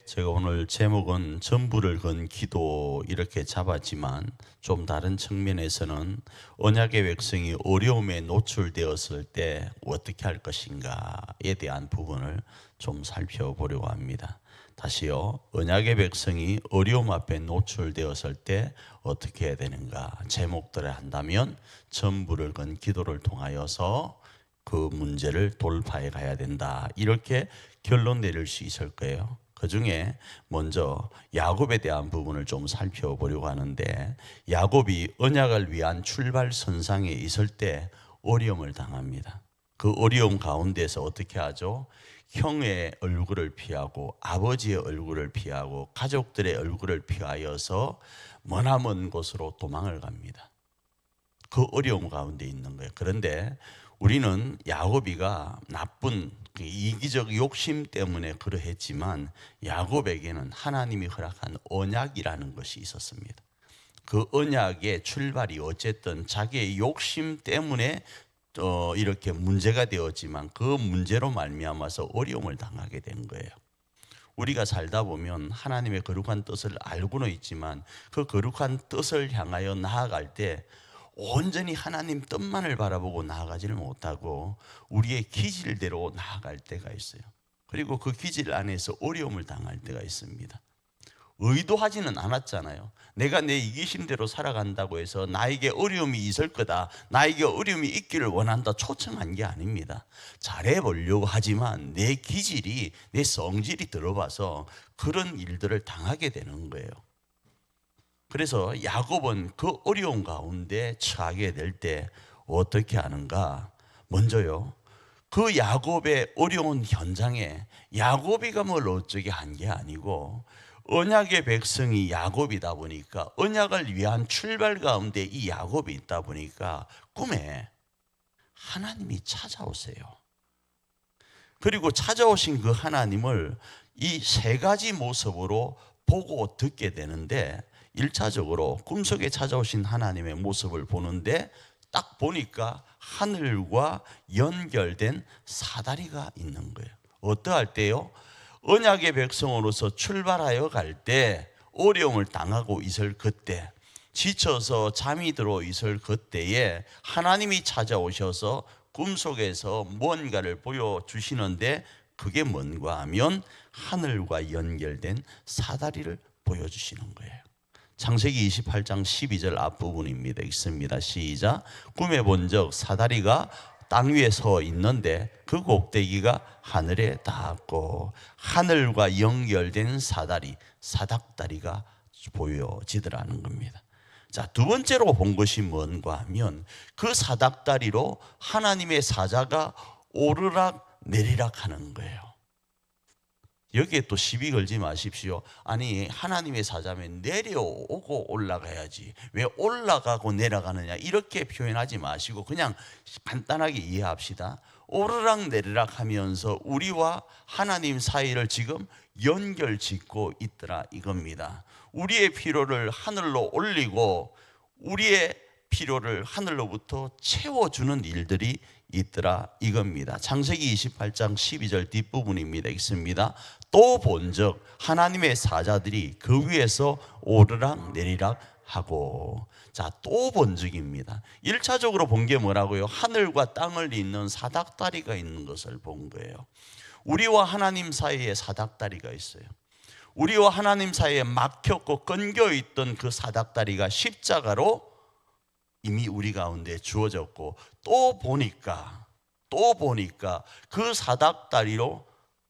제가 오늘 제목은 전부를 건 기도 이렇게 잡았지만 좀 다른 측면에서는 언약의 백성이 어려움에 노출되었을 때 어떻게 할 것인가에 대한 부분을 좀 살펴보려고 합니다. 다시요, 언약의 백성이 어려움 앞에 노출되었을 때 어떻게 해야 되는가 제목들을 한다면 전부를 건 기도를 통하여서 그 문제를 돌파해 가야 된다, 이렇게 결론 내릴 수 있을 거예요. 그 중에 먼저 야곱에 대한 부분을 좀 살펴보려고 하는데, 야곱이 언약을 위한 출발선상에 있을 때 어려움을 당합니다. 그 어려움 가운데서 어떻게 하죠? 형의 얼굴을 피하고 아버지의 얼굴을 피하고 가족들의 얼굴을 피하여서 머나먼 곳으로 도망을 갑니다. 그 어려움 가운데 있는 거예요. 그런데 우리는 야곱이가 나쁜 이기적 욕심 때문에 그러했지만 야곱에게는 하나님이 허락한 언약이라는 것이 있었습니다. 그 언약의 출발이 어쨌든 자기의 욕심 때문에 이렇게 문제가 되었지만 그 문제로 말미암아서 어려움을 당하게 된 거예요. 우리가 살다 보면 하나님의 거룩한 뜻을 알고는 있지만 그 거룩한 뜻을 향하여 나아갈 때 온전히 하나님 뜻만을 바라보고 나아가지를 못하고 우리의 기질대로 나아갈 때가 있어요. 그리고 그 기질 안에서 어려움을 당할 때가 있습니다. 의도하지는 않았잖아요. 내가 내 이기심대로 살아간다고 해서 나에게 어려움이 있을 거다, 나에게 어려움이 있기를 원한다 초청한 게 아닙니다. 잘해보려고 하지만 내 기질이, 내 성질이 들어봐서 그런 일들을 당하게 되는 거예요. 그래서 야곱은 그 어려운 가운데 처하게 될 때 어떻게 하는가? 먼저요, 그 야곱의 어려운 현장에 야곱이가 뭘 어쩌게 한 게 아니고 언약의 백성이 야곱이다 보니까, 언약을 위한 출발 가운데 이 야곱이 있다 보니까 꿈에 하나님이 찾아오세요. 그리고 찾아오신 그 하나님을 이 세 가지 모습으로 보고 듣게 되는데, 1차적으로 꿈속에 찾아오신 하나님의 모습을 보는데 딱 보니까 하늘과 연결된 사다리가 있는 거예요. 어떠할 때요? 언약의 백성으로서 출발하여 갈 때, 어려움을 당하고 있을 그때, 지쳐서 잠이 들어 있을 그때에 하나님이 찾아오셔서 꿈속에서 뭔가를 보여주시는데, 그게 뭔가 하면 하늘과 연결된 사다리를 보여주시는 거예요. 창세기 28장 12절 앞부분입니다. 읽습니다. 시작. 꿈에 본적 사다리가 땅 위에 서 있는데 그 꼭대기가 하늘에 닿았고 하늘과 연결된 사다리, 사닥다리가 보여지더라는 겁니다. 자, 두 번째로 본 것이 뭔가 하면 그 사닥다리로 하나님의 사자가 오르락 내리락 하는 거예요. 여기에 또 시비 걸지 마십시오. 아니, 하나님의 사자면 내려오고 올라가야지 왜 올라가고 내려가느냐, 이렇게 표현하지 마시고 그냥 간단하게 이해합시다. 오르락 내리락 하면서 우리와 하나님 사이를 지금 연결 짓고 있더라 이겁니다. 우리의 필요를 하늘로 올리고 우리의 필요를 하늘로부터 채워주는 일들이 있더라 이겁니다. 창세기 28장 12절 뒷부분입니다. 읽습니다. 또 본적 하나님의 사자들이 그 위에서 오르락 내리락 하고. 자, 또 본적입니다. 1차적으로 본 게 뭐라고요? 하늘과 땅을 잇는 사닥다리가 있는 것을 본 거예요. 우리와 하나님 사이에 사닥다리가 있어요. 우리와 하나님 사이에 막혔고 끊겨 있던 그 사닥다리가 십자가로 이미 우리 가운데 주어졌고, 또 보니까 그 사닥다리로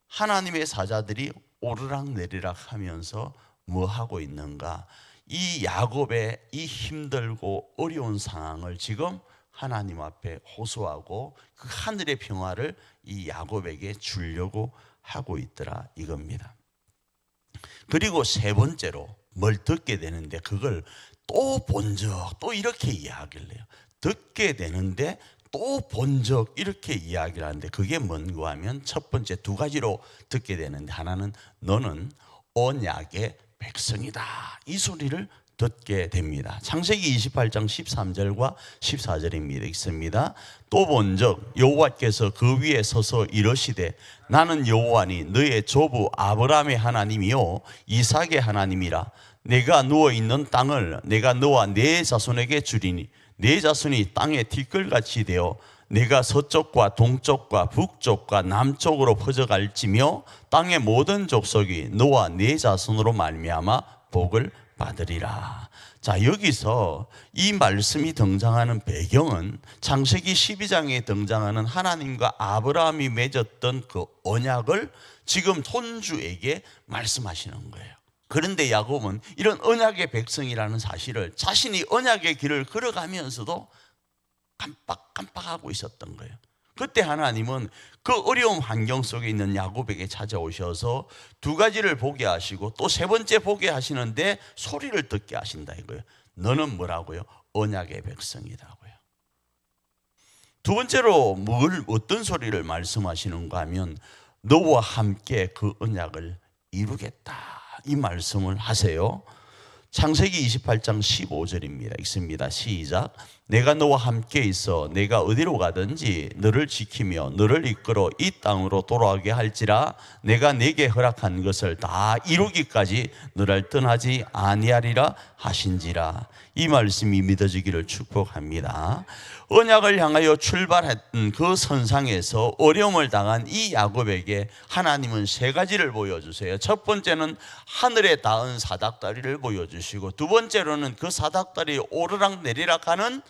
하나님의 사자들이 오르락 내리락 하면서 뭐 하고 있는가? 이 야곱의 이 힘들고 어려운 상황을 지금 하나님 앞에 호소하고 그 하늘의 평화를 이 야곱에게 주려고 하고 있더라 이겁니다. 그리고 세 번째로 뭘 듣게 되는데, 그걸 또 본 적, 또 이렇게 이야기를 해요. 듣게 되는데 또 본 적 이렇게 이야기를 하는데, 그게 뭔가 하면 첫 번째 두 가지로 듣게 되는데, 하나는 너는 언약의 백성이다, 이 소리를 듣게 됩니다. 창세기 28장 13절과 14절입니다. 읽습니다. 또 본즉 여호와께서 그 위에 서서 이르시되 나는 여호와니 너의 조부 아브라함의 하나님이요 이삭의 하나님이라. 내가 누워 있는 땅을 내가 너와 네 자손에게 주리니 네 자손이 땅의 티끌같이 되어 내가 서쪽과 동쪽과 북쪽과 남쪽으로 퍼져갈지며 땅의 모든 족속이 너와 네 자손으로 말미암아 복을 받으리라. 자, 여기서 이 말씀이 등장하는 배경은 창세기 12장에 등장하는 하나님과 아브라함이 맺었던 그 언약을 지금 손주에게 말씀하시는 거예요. 그런데 야곱은 이런 언약의 백성이라는 사실을 자신이 언약의 길을 걸어가면서도 깜빡깜빡하고 있었던 거예요. 그때 하나님은 그 어려운 환경 속에 있는 야곱에게 찾아오셔서 두 가지를 보게 하시고 또 세 번째 보게 하시는데 소리를 듣게 하신다 이거예요. 너는 뭐라고요? 언약의 백성이라고요. 두 번째로 어떤 소리를 말씀하시는가 하면 너와 함께 그 언약을 이루겠다 이 말씀을 하세요. 창세기 28장 15절입니다. 읽습니다. 시작. 내가 너와 함께 있어 내가 어디로 가든지 너를 지키며 너를 이끌어 이 땅으로 돌아오게 할지라. 내가 네게 허락한 것을 다 이루기까지 너를 떠나지 아니하리라 하신지라. 이 말씀이 믿어지기를 축복합니다. 언약을 향하여 출발했던 그 선상에서 어려움을 당한 이 야곱에게 하나님은 세 가지를 보여주세요. 첫 번째는 하늘에 닿은 사닥다리를 보여주시고, 두 번째로는 그 사닥다리 오르락 내리락 하는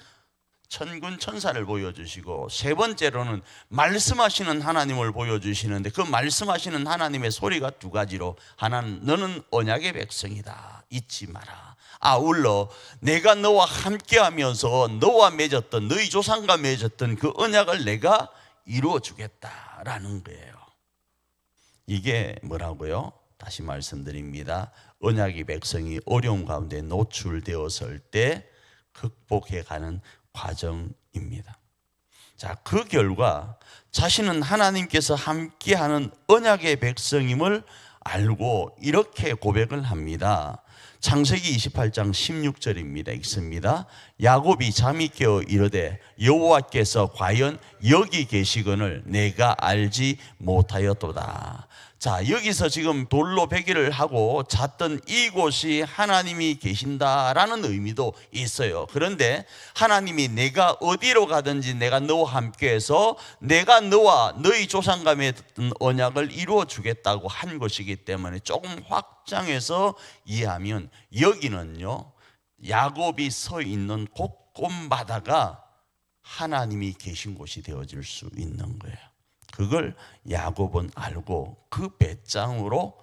천군 천사를 보여주시고, 세 번째로는 말씀하시는 하나님을 보여주시는데 그 말씀하시는 하나님의 소리가 두 가지로, 하나는 너는 언약의 백성이다 잊지 마라, 아울러 내가 너와 함께하면서 너와 맺었던 너희 조상과 맺었던 그 언약을 내가 이루어 주겠다라는 거예요. 이게 뭐라고요? 다시 말씀드립니다. 언약의 백성이 어려움 가운데 노출되었을 때 극복해가는 과정입니다. 자, 그 결과 자신은 하나님께서 함께하는 언약의 백성임을 알고 이렇게 고백을 합니다. 창세기 28장 16절입니다. 읽습니다. 야곱이 잠이 깨어 이르되 여호와께서 과연 여기 계시거늘 내가 알지 못하였도다. 자, 여기서 지금 돌로 베개를 하고 잤던 이곳이 하나님이 계신다라는 의미도 있어요. 그런데 하나님이 내가 어디로 가든지 내가 너와 함께해서 내가 너와 너희 조상과 맺은 언약을 이루어 주겠다고 한 것이기 때문에 조금 확장해서 이해하면 여기는요, 야곱이 서 있는 곳곳마다가 하나님이 계신 곳이 되어질 수 있는 거예요. 그걸 야곱은 알고 그 배짱으로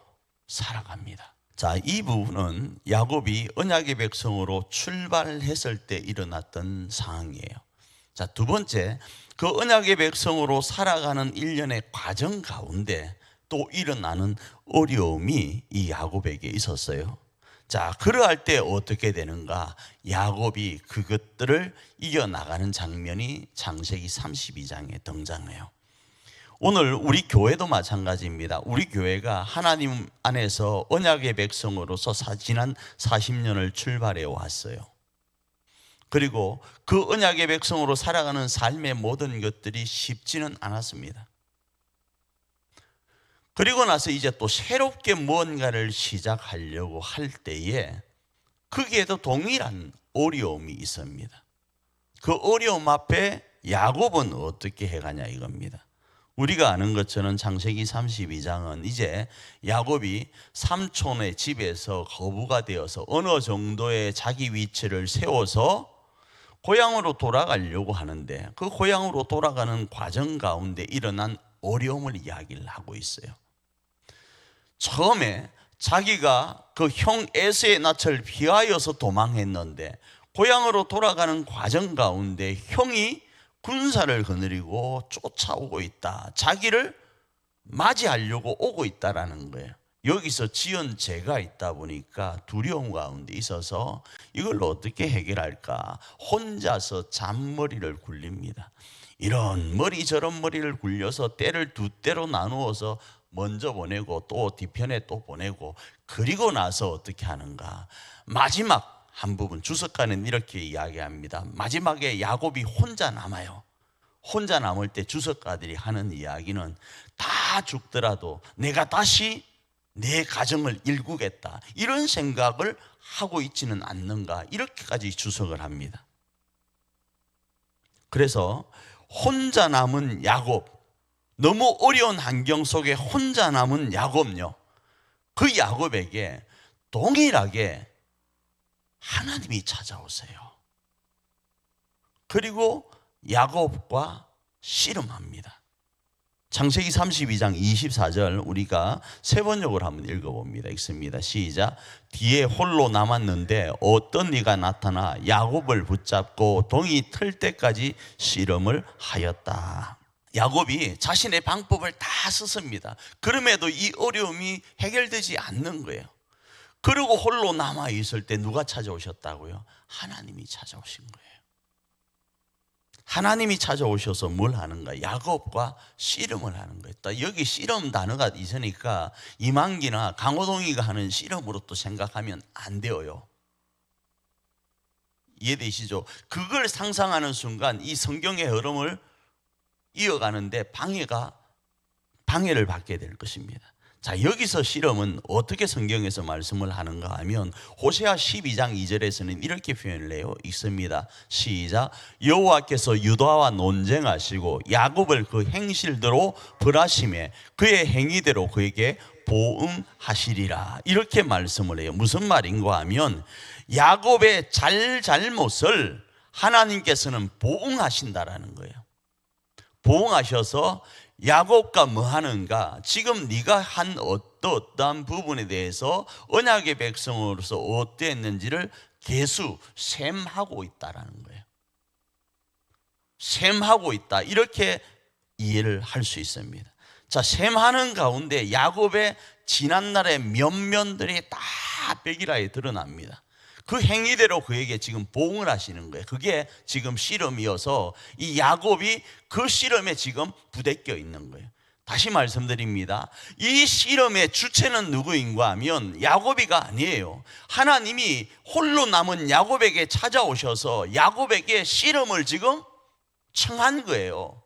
살아갑니다. 자, 이 부분은 야곱이 언약의 백성으로 출발했을 때 일어났던 상황이에요. 자, 두 번째, 그 언약의 백성으로 살아가는 일련의 과정 가운데 또 일어나는 어려움이 이 야곱에게 있었어요. 자, 그러할 때 어떻게 되는가? 야곱이 그것들을 이겨나가는 장면이 창세기 32장에 등장해요. 오늘 우리 교회도 마찬가지입니다. 우리 교회가 하나님 안에서 언약의 백성으로서 지난 40년을 출발해 왔어요. 그리고 그 언약의 백성으로 살아가는 삶의 모든 것들이 쉽지는 않았습니다. 그리고 나서 이제 또 새롭게 무언가를 시작하려고 할 때에 거기에도 동일한 어려움이 있습니다. 그 어려움 앞에 야곱은 어떻게 해가냐 이겁니다. 우리가 아는 것처럼 창세기 32장은 이제 야곱이 삼촌의 집에서 거부가 되어서 어느 정도의 자기 위치를 세워서 고향으로 돌아가려고 하는데 그 고향으로 돌아가는 과정 가운데 일어난 어려움을 이야기를 하고 있어요. 처음에 자기가 그 형 에서의 낯을 피하여서 도망했는데 고향으로 돌아가는 과정 가운데 형이 군사를 거느리고 쫓아오고 있다, 자기를 맞이하려고 오고 있다라는 거예요. 여기서 지은 죄가 있다 보니까 두려움 가운데 있어서 이걸 어떻게 해결할까 혼자서 잔머리를 굴립니다. 이런 머리 저런 머리를 굴려서 때를 두 때로 나누어서 먼저 보내고 또 뒤편에 또 보내고, 그리고 나서 어떻게 하는가, 마지막 한 부분, 주석가는 이렇게 이야기합니다. 마지막에 야곱이 혼자 남아요. 혼자 남을 때 주석가들이 하는 이야기는 다 죽더라도 내가 다시 내 가정을 일구겠다, 이런 생각을 하고 있지는 않는가, 이렇게까지 주석을 합니다. 그래서 혼자 남은 야곱, 너무 어려운 환경 속에 혼자 남은 야곱요, 그 야곱에게 동일하게 하나님이 찾아오세요. 그리고 야곱과 씨름합니다. 창세기 32장 24절 우리가 세 번역으로 한번 읽어봅니다. 읽습니다. 시작. 뒤에 홀로 남았는데 어떤 이가 나타나 야곱을 붙잡고 동이 틀 때까지 씨름을 하였다. 야곱이 자신의 방법을 다 썼습니다. 그럼에도 이 어려움이 해결되지 않는 거예요. 그리고 홀로 남아 있을 때 누가 찾아오셨다고요? 하나님이 찾아오신 거예요. 하나님이 찾아오셔서 뭘 하는가? 야곱과 씨름을 하는 거예요. 여기 씨름 단어가 있으니까 이만기나 강호동이가 하는 씨름으로 또 생각하면 안 돼요. 이해되시죠? 그걸 상상하는 순간 이 성경의 흐름을 이어가는데 방해를 받게 될 것입니다. 자, 여기서 씨름은 어떻게 성경에서 말씀을 하는가 하면 호세아 12장 2절에서는 이렇게 표현을 해요. 읽습니다. 시작. 여호와께서 유다와 논쟁하시고 야곱을 그 행실대로 벌하심에 그의 행위대로 그에게 보응하시리라. 이렇게 말씀을 해요. 무슨 말인가 하면 야곱의 잘못을 하나님께서는 보응하신다라는 거예요. 보응하셔서 야곱과 뭐 하는가? 지금 네가 한 어떠한 부분에 대해서 언약의 백성으로서 어땠는지를 셈하고 있다라는 거예요. 셈하고 있다, 이렇게 이해를 할 수 있습니다. 자, 셈하는 가운데 야곱의 지난날의 면면들이 다 백일하에 드러납니다. 그 행위대로 그에게 지금 보응을 하시는 거예요. 그게 지금 씨름이어서 이 야곱이 그 씨름에 지금 부대껴 있는 거예요. 다시 말씀드립니다. 이 씨름의 주체는 누구인가 하면 야곱이가 아니에요. 하나님이 홀로 남은 야곱에게 찾아오셔서 야곱에게 씨름을 지금 청한 거예요.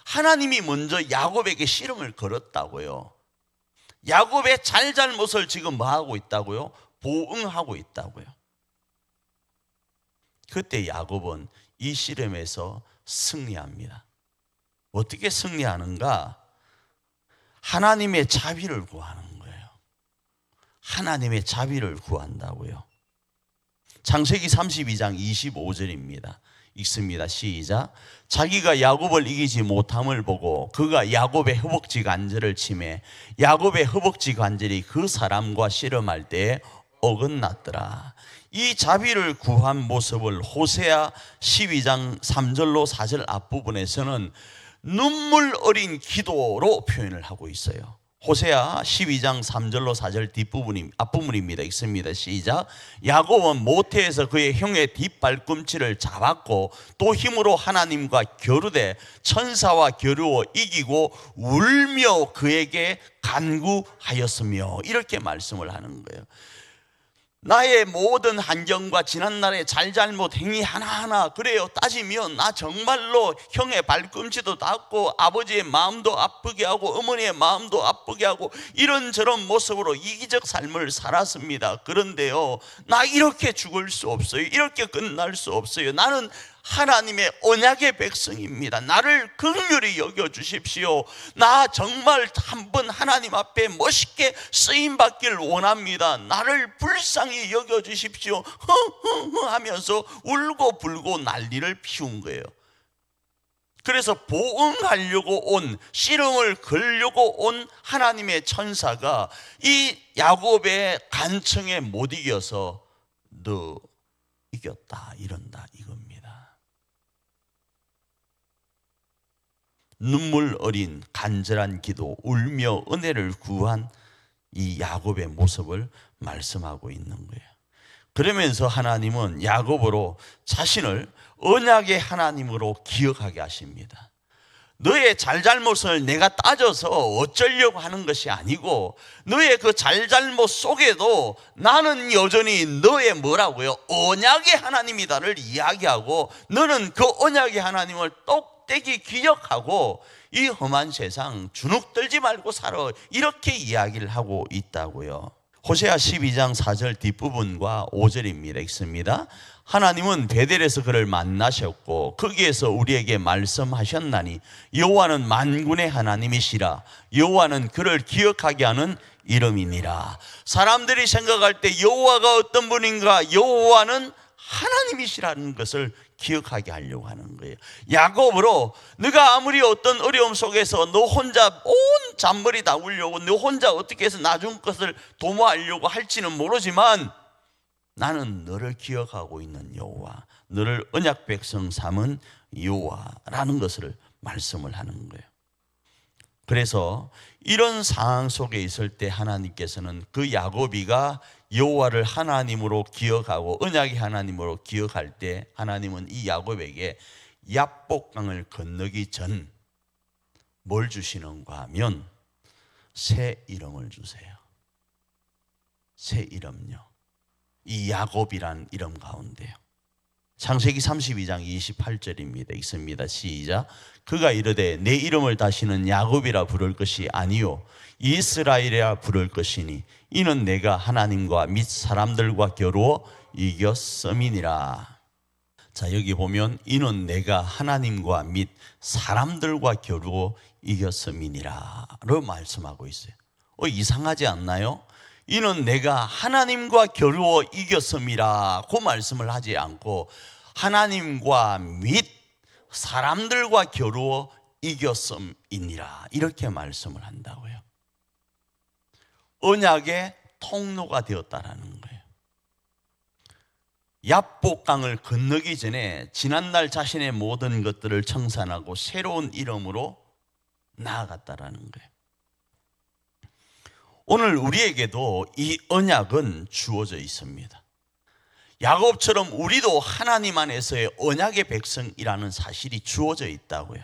하나님이 먼저 야곱에게 씨름을 걸었다고요. 야곱의 잘못을 지금 뭐 하고 있다고요? 보응하고 있다고요. 그때 야곱은 이 씨름에서 승리합니다. 어떻게 승리하는가? 하나님의 자비를 구하는 거예요. 하나님의 자비를 구한다고요. 창세기 32장 25절입니다. 읽습니다. 시작. 자기가 야곱을 이기지 못함을 보고 그가 야곱의 허벅지 관절을 치매 야곱의 허벅지 관절이 그 사람과 씨름할 때에 어긋났더라. 이 자비를 구한 모습을 호세아 12장 3절로 4절 앞부분에서는 눈물 어린 기도로 표현을 하고 있어요. 호세아 12장 3절로 4절 앞부분입니다. 읽습니다. 시작. 야곱은 모태에서 그의 형의 뒷발꿈치를 잡았고 또 힘으로 하나님과 겨루되 천사와 겨루어 이기고 울며 그에게 간구하였으며, 이렇게 말씀을 하는 거예요. 나의 모든 환경과 지난날의 잘잘못 행위 하나하나 그래요. 따지면 나 정말로 형의 발꿈치도 닿고 아버지의 마음도 아프게 하고 어머니의 마음도 아프게 하고 이런저런 모습으로 이기적 삶을 살았습니다. 그런데요, 나 이렇게 죽을 수 없어요. 이렇게 끝날 수 없어요. 나는 하나님의 언약의 백성입니다. 나를 긍휼히 여겨주십시오. 나 정말 한번 하나님 앞에 멋있게 쓰임받기를 원합니다. 나를 불쌍히 여겨주십시오. 하면서 울고 불고 난리를 피운 거예요. 그래서 보응하려고 온, 씨름을 걸려고 온 하나님의 천사가 이 야곱의 간청에 못 이겨서 너 이겼다 이런다 이겁니다. 눈물 어린 간절한 기도, 울며 은혜를 구한 이 야곱의 모습을 말씀하고 있는 거예요. 그러면서 하나님은 야곱으로 자신을 언약의 하나님으로 기억하게 하십니다. 너의 잘잘못을 내가 따져서 어쩌려고 하는 것이 아니고 너의 그 잘잘못 속에도 나는 여전히 너의 뭐라고요? 언약의 하나님이다를 이야기하고 너는 그 언약의 하나님을 똑되이 기억하고 이 험한 세상 주눅 들지 말고 살아, 이렇게 이야기를 하고 있다고요. 호세아 12장 4절 뒷부분과 5절입니다. 읽습니다. 하나님은 베델에서 그를 만나셨고 거기에서 우리에게 말씀하셨나니 여호와는 만군의 하나님이시라. 여호와는 그를 기억하게 하는 이름이니라. 사람들이 생각할 때 여호와가 어떤 분인가? 여호와는 하나님이시라는 것을 기억하게 하려고 하는 거예요. 야곱으로 네가 아무리 어떤 어려움 속에서 너 혼자 온 잔머리 다 울려고 너 혼자 어떻게 해서 나중 것을 도모하려고 할지는 모르지만 나는 너를 기억하고 있는 여호와, 너를 언약 백성 삼은 여호와라는 것을 말씀을 하는 거예요. 그래서 이런 상황 속에 있을 때 하나님께서는 그 야곱이가 여호와를 하나님으로 기억하고 언약의 하나님으로 기억할 때 하나님은 이 야곱에게 야복강을 건너기 전 뭘 주시는가 하면 새 이름을 주세요. 새 이름요. 이 야곱이란 이름 가운데요. 창세기 32장 28절입니다. 읽습니다. 시작. 그가 이르되 내 이름을 다시는 야곱이라 부를 것이 아니요 이스라엘이라 부를 것이니 이는 내가 하나님과 및 사람들과 겨루어 이겼음이니라. 자, 여기 보면 이는 내가 하나님과 및 사람들과 겨루어 이겼음이니라로 말씀하고 있어요. 이상하지 않나요? 이는 내가 하나님과 겨루어 이겼음이라고 말씀을 하지 않고 하나님과 및 사람들과 겨루어 이겼음이니라 이렇게 말씀을 한다고요. 언약의 통로가 되었다라는 거예요. 야복강을 건너기 전에 지난날 자신의 모든 것들을 청산하고 새로운 이름으로 나아갔다라는 거예요. 오늘 우리에게도 이 언약은 주어져 있습니다. 야곱처럼 우리도 하나님 안에서의 언약의 백성이라는 사실이 주어져 있다고요.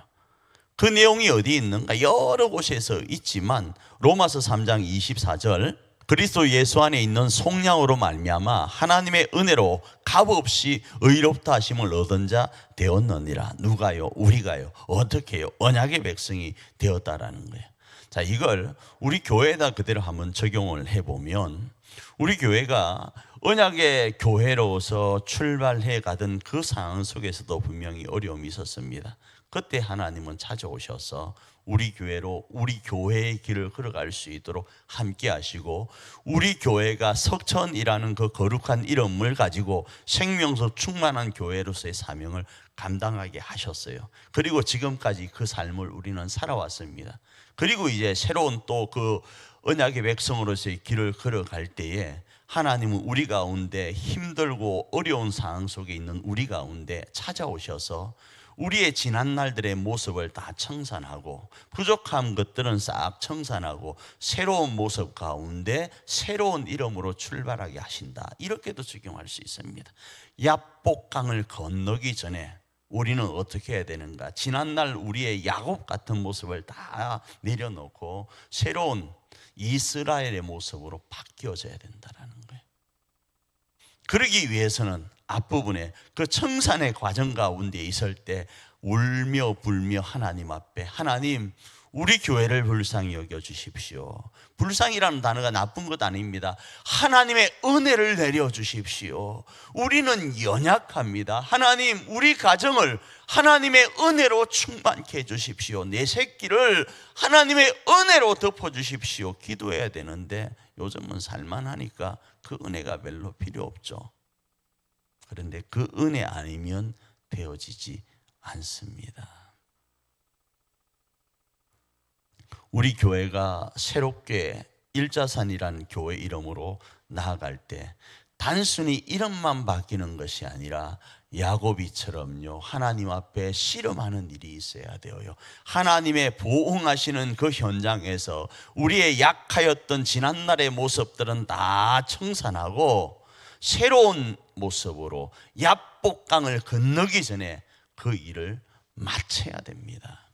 그 내용이 어디 있는가? 여러 곳에서 있지만 로마서 3장 24절 그리스도 예수 안에 있는 속량으로 말미암아 하나님의 은혜로 값없이 의롭다 하심을 얻은 자 되었느니라. 누가요? 우리가요. 어떻게요? 언약의 백성이 되었다라는 거예요. 자, 이걸 우리 교회에다 그대로 한번 적용을 해보면 우리 교회가 언약의 교회로서 출발해 가던 그 상황 속에서도 분명히 어려움이 있었습니다. 그때 하나님은 찾아오셔서 우리 교회로 우리 교회의 길을 걸어갈 수 있도록 함께 하시고 우리 교회가 석천이라는 그 거룩한 이름을 가지고 생명수 충만한 교회로서의 사명을 감당하게 하셨어요. 그리고 지금까지 그 삶을 우리는 살아왔습니다. 그리고 이제 새로운 또 그 언약의 백성으로서의 길을 걸어갈 때에 하나님은 우리 가운데 힘들고 어려운 상황 속에 있는 우리 가운데 찾아오셔서 우리의 지난 날들의 모습을 다 청산하고 부족한 것들은 싹 청산하고 새로운 모습 가운데 새로운 이름으로 출발하게 하신다. 이렇게도 적용할 수 있습니다. 야복강을 건너기 전에 우리는 어떻게 해야 되는가? 지난날 우리의 야곱 같은 모습을 다 내려놓고 새로운 이스라엘의 모습으로 바뀌어져야 된다는 거예요. 그러기 위해서는 앞부분에 그 청산의 과정 가운데 있을 때 울며 불며 하나님 앞에 하나님 우리 교회를 불쌍히 여겨주십시오. 불쌍이라는 단어가 나쁜 것 아닙니다. 하나님의 은혜를 내려주십시오. 우리는 연약합니다. 하나님 우리 가정을 하나님의 은혜로 충만케 해주십시오. 내 새끼를 하나님의 은혜로 덮어주십시오. 기도해야 되는데 요즘은 살만하니까 그 은혜가 별로 필요 없죠. 그런데 그 은혜 아니면 되어지지 않습니다. 우리 교회가 새롭게 일자산이라는 교회 이름으로 나아갈 때 단순히 이름만 바뀌는 것이 아니라 야곱이처럼요 하나님 앞에 씨름하는 일이 있어야 돼요. 하나님의 보응하시는 그 현장에서 우리의 약하였던 지난날의 모습들은 다 청산하고 새로운 모습으로 야복강을 건너기 전에 그 일을 마쳐야 됩니다.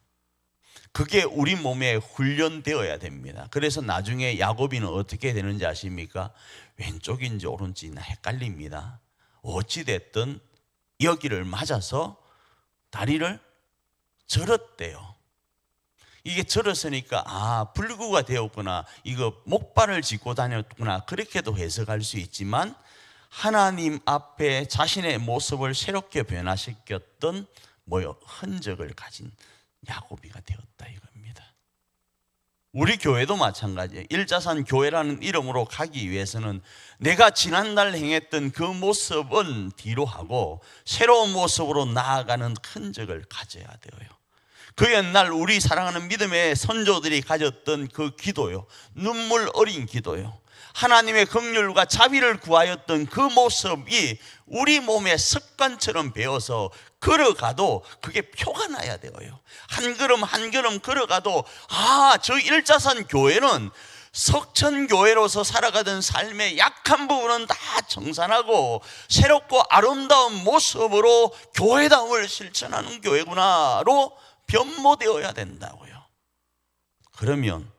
그게 우리 몸에 훈련되어야 됩니다. 그래서 나중에 야곱이는 어떻게 되는지 아십니까? 왼쪽인지 오른쪽인지 헷갈립니다. 어찌됐든 여기를 맞아서 다리를 절었대요. 이게 절었으니까 불구가 되었구나, 이거 목발을 짚고 다녔구나, 그렇게도 해석할 수 있지만 하나님 앞에 자신의 모습을 새롭게 변화시켰던 흔적을 가진 야곱이가 되었다 이겁니다. 우리 교회도 마찬가지예요. 일자산 교회라는 이름으로 가기 위해서는 내가 지난날 행했던 그 모습은 뒤로 하고 새로운 모습으로 나아가는 흔적을 가져야 돼요. 그 옛날 우리 사랑하는 믿음의 선조들이 가졌던 그 기도요, 눈물 어린 기도요, 하나님의 긍휼과 자비를 구하였던 그 모습이 우리 몸의 습관처럼 배어서 걸어가도 그게 표가 나야 되어요. 한 걸음 한 걸음 걸어가도 저 일자산 교회는 석천교회로서 살아가던 삶의 약한 부분은 다 정산하고 새롭고 아름다운 모습으로 교회다움을 실천하는 교회구나로 변모되어야 된다고요. 그러면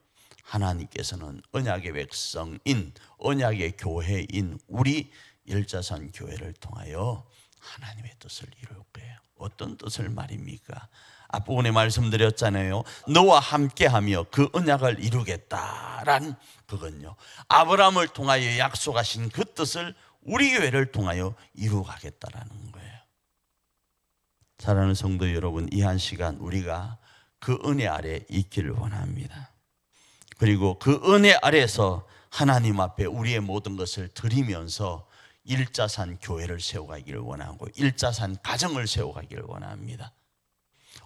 하나님께서는 언약의 백성인, 언약의 교회인 우리 일자산 교회를 통하여 하나님의 뜻을 이룰 거예요. 어떤 뜻을 말입니까? 앞부분에 말씀드렸잖아요. 너와 함께하며 그 언약을 이루겠다란 그건요, 아브라함을 통하여 약속하신 그 뜻을 우리 교회를 통하여 이루가겠다라는 거예요. 사랑하는 성도 여러분, 이 한 시간 우리가 그 은혜 아래 있기를 원합니다. 그리고 그 은혜 아래에서 하나님 앞에 우리의 모든 것을 드리면서 일자산 교회를 세워가기를 원하고 일자산 가정을 세워가기를 원합니다.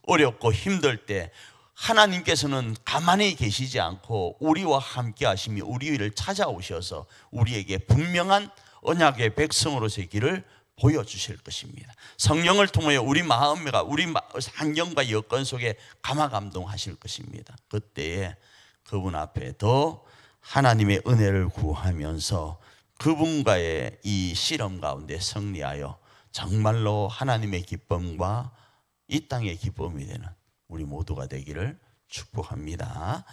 어렵고 힘들 때 하나님께서는 가만히 계시지 않고 우리와 함께 하시며 우리를 찾아오셔서 우리에게 분명한 언약의 백성으로서의 길을 보여주실 것입니다. 성령을 통하여 우리 마음과 우리 환경과 여건 속에 감화감동하실 것입니다. 그때에 그분 앞에 더 하나님의 은혜를 구하면서 그분과의 이 실험 가운데 승리하여 정말로 하나님의 기쁨과 이 땅의 기쁨이 되는 우리 모두가 되기를 축복합니다.